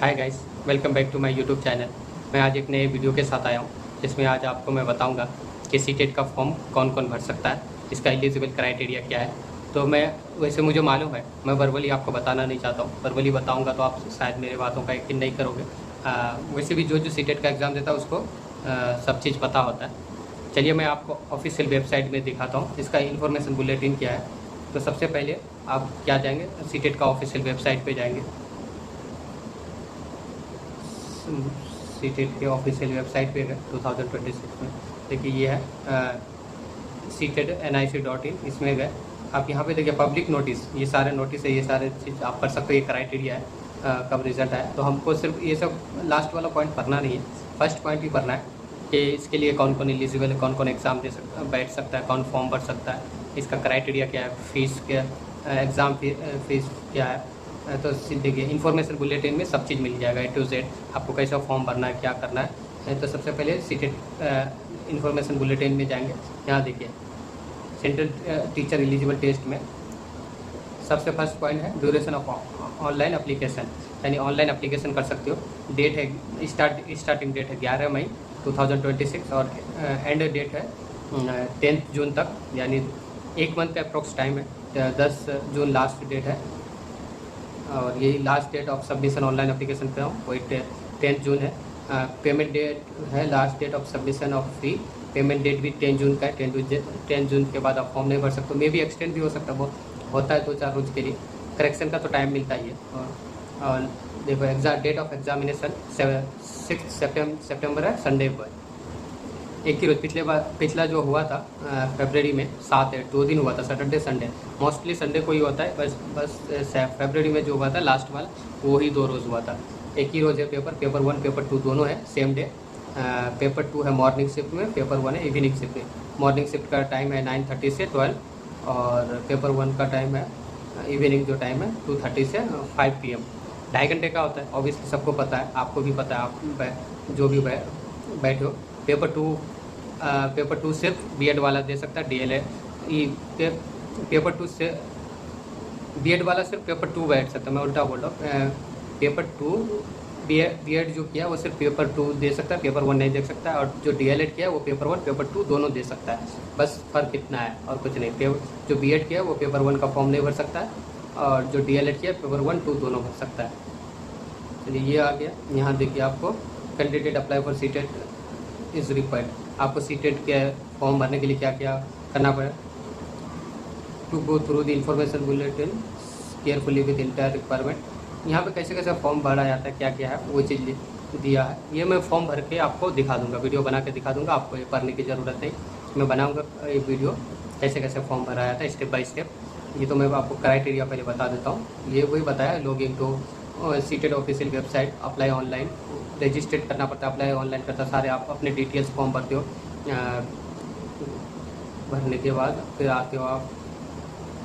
Hi guys, welcome back to my YouTube channel. मैं आज एक नए वीडियो के साथ आया हूँ, जिसमें आज आपको मैं बताऊंगा कि सीटेट का फॉर्म कौन कौन भर सकता है, इसका एलिजिबल क्राइटेरिया क्या है। तो मैं वैसे मुझे मालूम है, मैं वर्बली आपको बताना नहीं चाहता हूँ। वर्बली बताऊँगा तो आप शायद मेरे बातों का यकीन नहीं करोगे। वैसे भी जो सीटेट का एग्ज़ाम देता है उसको सब चीज़ पता होता है। चलिए मैं आपको ऑफिशियल वेबसाइट में दिखाता हूँ इसका इन्फॉर्मेशन बुलेटिन क्या है। तो सबसे पहले आप क्या जाएंगे, सीटेट का ऑफिशियल वेबसाइट पे जाएंगे। सीटेट के ऑफिशियल वेबसाइट पे गए 2026 में। देखिए ये है CTET.nic.in, इसमें गए आप। यहाँ पे देखिए पब्लिक नोटिस, ये सारे नोटिस है, ये सारे चीज़ आप पढ़ सकते हो। ये क्राइटेरिया है कब रिजल्ट आया। तो हमको सिर्फ ये सब लास्ट वाला पॉइंट पढ़ना नहीं है, फर्स्ट पॉइंट भी पढ़ना है कि इसके लिए कौन कौन एलिजिबल है, कौन कौन एग्ज़ाम दे सकता बैठ सकता है, कौन फॉर्म भर सकता है, इसका क्राइटेरिया क्या है, फीस क्या, एग्ज़ाम फीस क्या है। तो देखिए इन्फॉर्मेशन बुलेटिन में सब चीज़ मिल जाएगा, A to Z। आपको कैसा फॉर्म भरना है, क्या करना है। तो सबसे पहले सीटेट इन्फॉर्मेशन बुलेटिन में जाएंगे। यहाँ देखिए सेंट्रल टीचर एलिजिबल टेस्ट में सबसे फर्स्ट पॉइंट है ड्यूरेशन ऑफ ऑनलाइन एप्लीकेशन, यानी ऑनलाइन एप्लीकेशन कर सकते हो। डेट है स्टार्टिंग डेट है 11 मई 2026 और एंड डेट है 10 जून तक, यानी एक मंथ का अप्रोक्स टाइम है। 10 जून लास्ट डेट है और ये last date of submission online application पे हूँ वही 10 जून है। पेमेंट डेट है, last date of submission of fee, payment date भी 10 जून का है। 10 जून के बाद आप फॉर्म नहीं भर सकते, मे भी एक्सटेंड भी हो सकता है, वो होता है 2-4 रोज के लिए। करेक्शन का तो टाइम मिलता ही है। और देखो एग्जाम डेट ऑफ एग्जामिनेशन 6 सितंबर है, संडे को है। एक ही रोज पिछला जो हुआ था फरवरी में 7 है, 2 दिन हुआ था, सैटरडे संडे। मोस्टली संडे को ही होता है, बस फरवरी में जो हुआ था लास्ट वाला वो ही 2 रोज़ हुआ था। एक ही रोज़ है पेपर 1 पेपर 2 दोनों है सेम डे। पेपर 2 है मॉर्निंग शिफ्ट में, पेपर 1 है इवनिंग शिफ्ट में। मॉर्निंग शिफ्ट का टाइम है 9:30 से 12 और पेपर 1 का टाइम है इवनिंग जो टाइम है 2:30 से 5 PM। 2.5 घंटे का होता है, ऑब्वियसली सबको पता है, आपको भी पता है, आप जो भी बैठे हो। पेपर 2 सिर्फ B.Ed वाला दे सकता है, DLED पेपर 2 से B.Ed वाला सिर्फ पेपर 2 बैठ सकता है। मैं उल्टा बोल रहा हूँ, पेपर 2 B.Ed जो किया वो सिर्फ पेपर 2 दे सकता है, पेपर 1 नहीं दे सकता है। और जो DLED किया वो पेपर 1 पेपर 2 दोनों दे सकता है। बस फ़र्क इतना है और कुछ नहीं। जो B.Ed किया वो पेपर 1 का फॉर्म नहीं भर सकता है और जो DLED किया पेपर 1 2 दोनों भर सकता है। चलिए ये आ गया। यहाँ देखिए आपको candidate apply for CTET is required. आपको सीटेट के फॉर्म भरने के लिए क्या क्या करना पड़ेगा। To go through the information bulletin carefully with entire requirement. यहाँ पे कैसे कैसे फॉर्म भरा जाता है, क्या क्या है वो चीज़ दिया है। ये मैं फॉर्म भर के आपको दिखा दूंगा, वीडियो बना के दिखा दूंगा, आपको ये पढ़ने की ज़रूरत नहीं। मैं बनाऊँगा ये वीडियो कैसे कैसे फॉर्म भरा जाता है स्टेप बाय स्टेप। ये तो मैं आपको क्राइटेरिया पहले बता देता हूँ। ये वही बताया, login to CTET official website, apply online, register करना पड़ता है, अप्लाई ऑनलाइन करता सारे आप अपने डिटेल्स फॉर्म भरते हो। भरने के बाद फिर आते हो आप,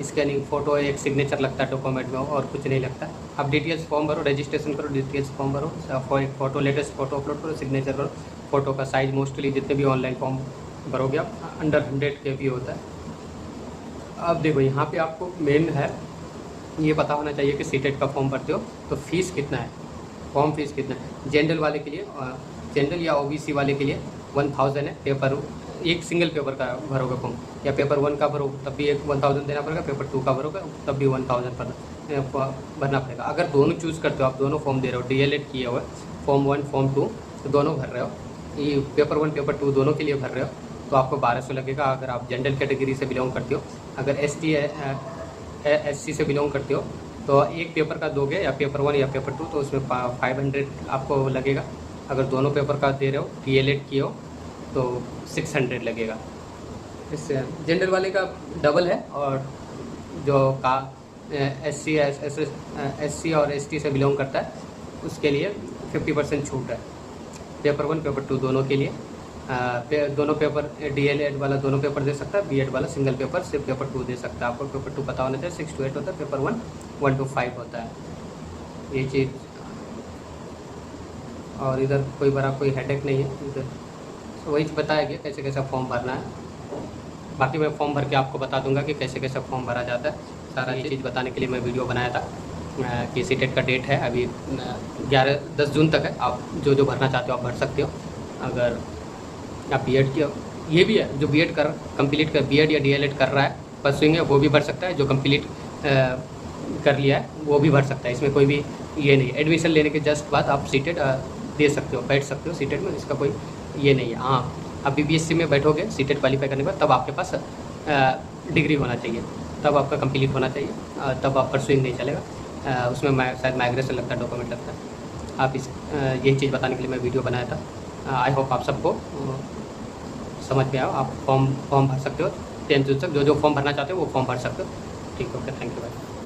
स्कैनिंग फ़ोटो, एक सिग्नेचर लगता है डॉक्यूमेंट में और कुछ नहीं लगता। आप डिटेल्स फॉर्म भरो, रजिस्ट्रेशन करो, डिटेल्स फॉर्म भरो, एक फ़ोटो, लेटेस्ट फ़ोटो अपलोड करो, सिग्नेचर करो। फ़ोटो का साइज़ मोस्टली जितने भी ऑनलाइन फॉर्म भरोगे आप अंडर 100 KB होता है। अब देखो यहाँ पे आपको मेन है ये पता होना चाहिए कि सीटेट का फॉर्म भरते हो तो फीस कितना है, फॉर्म फीस कितना है। जनरल वाले के लिए, जनरल या OBC वाले के लिए 1000 है। पेपर एक सिंगल पेपर का भरोगे फॉर्म, या पेपर 1 का भरो तब भी 1000 देना पड़ेगा, पेपर 2 का भरोगे तब भी 1000 भरना पड़ेगा। अगर दोनों चूज़ करते हो, आप दोनों फॉर्म दे रहे हो, DLED किए हुए फॉर्म 1 फॉर्म 2 तो दोनों भर रहे हो, ये पेपर 1 पेपर 2 दोनों के लिए भर रहे हो तो आपको 1200 लगेगा। अगर आप जनरल कैटेगरी से बिलोंग करते हो, अगर SC से बिलोंग करते हो तो एक पेपर का दोगे, या पेपर 1 या पेपर 2 तो उसमें 500 आपको लगेगा। अगर दोनों पेपर का दे रहे हो, DLED किए हो तो 600 लगेगा। इससे जनरल वाले का डबल है। और जो का SC और ST से बिलोंग करता है उसके लिए 50% छूट है, पेपर 1 पेपर 2 दोनों के लिए। दोनों पेपर DLED वाला दोनों पेपर दे सकता है, B.Ed वाला सिंगल पेपर सिर्फ पेपर 2 दे सकता है। आपको पेपर 2 पता होना चाहिए, 6 to 8 होता है, पेपर 1 1 to 5 होता है, ये चीज़। और इधर कोई बड़ा कोई हेडेक नहीं है, इधर वही बताया गया कैसे कैसे फॉर्म भरना है। बाकी मैं फॉर्म भर के आपको बता दूंगा कि कैसे कैसे फॉर्म भरा जाता है। सारा चीज़ बताने के लिए मैं वीडियो बनाया था। कि सीटेट का डेट है अभी 10 जून तक है। आप जो भरना चाहते हो आप भर सकते हो। अगर आप बीएड की, ये भी है जो बीएड कंप्लीट कर बीएड या डीएलएड कर रहा है परसुइंग है, वो भी भर सकता है। जो कंप्लीट कर लिया है वो भी भर सकता है। इसमें कोई भी ये नहीं है। एडमिशन लेने के जस्ट बाद आप सीटेट दे सकते हो, बैठ सकते हो सीटेट में, इसका कोई ये नहीं है। हाँ, आप बीपीएससी में बैठोगे सीटेट क्वालीफाई करने के बाद, तब आपके पास डिग्री होना चाहिए, तब आपका कंप्लीट होना चाहिए, तब आप परसुइंग नहीं चलेगा। उसमें शायद माइग्रेशन लगता है, डॉक्यूमेंट लगता है। आप यही चीज़ बताने के लिए मैं वीडियो बनाया था। आई होप आप सबको समझ में आओ। आप फॉर्म भर सकते हो 10 जून तक। जो फॉर्म भरना चाहते हो वो फॉर्म भर सकते हो। ठीक है, ओके, थैंक यू भाई।